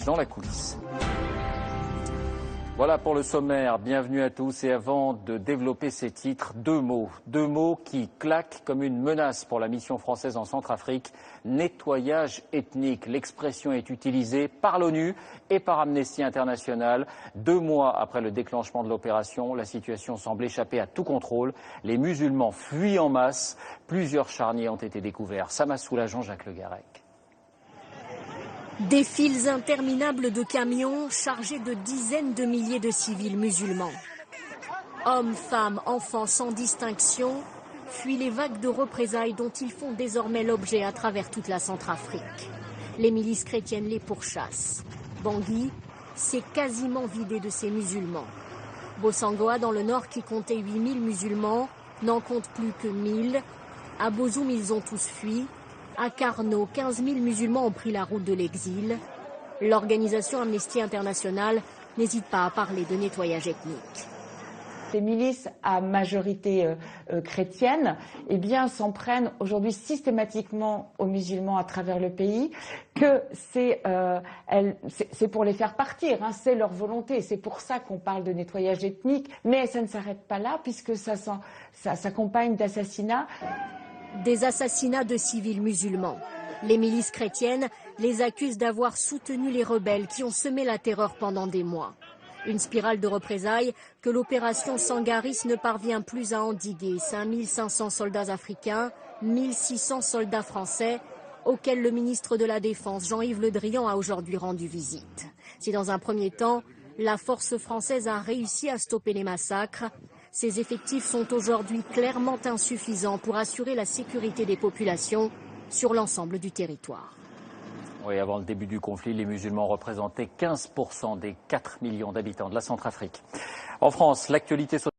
Dans la coulisse. Voilà pour le sommaire, bienvenue à tous et avant de développer ces titres, deux mots qui claquent comme une menace pour la mission française en Centrafrique, nettoyage ethnique. L'expression est utilisée par l'ONU et par Amnesty International. 2 mois après le déclenchement de l'opération, la situation semble échapper à tout contrôle. Les musulmans fuient en masse, plusieurs charniers ont été découverts. Samassoula, Jean-Jacques Le Garec. Des files interminables de camions chargés de dizaines de milliers de civils musulmans. Hommes, femmes, enfants sans distinction fuient les vagues de représailles dont ils font désormais l'objet à travers toute la Centrafrique. Les milices chrétiennes les pourchassent. Bangui s'est quasiment vidé de ses musulmans. Bossangoa, dans le nord, qui comptait 8000 musulmans, n'en compte plus que 1000. À Bozoum, ils ont tous fui. À Carnot, 15 000 musulmans ont pris la route de l'exil. L'organisation Amnesty International n'hésite pas à parler de nettoyage ethnique. Les milices à majorité chrétienne s'en prennent aujourd'hui systématiquement aux musulmans à travers le pays, que c'est pour les faire partir, c'est leur volonté. C'est pour ça qu'on parle de nettoyage ethnique, mais ça ne s'arrête pas là puisque ça s'accompagne d'assassinats. Des assassinats de civils musulmans. Les milices chrétiennes les accusent d'avoir soutenu les rebelles qui ont semé la terreur pendant des mois. Une spirale de représailles que l'opération Sangaris ne parvient plus à endiguer. 5500 soldats africains, 1600 soldats français, auxquels le ministre de la Défense, Jean-Yves Le Drian, a aujourd'hui rendu visite. Si dans un premier temps, la force française a réussi à stopper les massacres, ces effectifs sont aujourd'hui clairement insuffisants pour assurer la sécurité des populations sur l'ensemble du territoire. Oui, avant le début du conflit, les musulmans représentaient 15% des 4 millions d'habitants de la Centrafrique. En France, l'actualité sociale.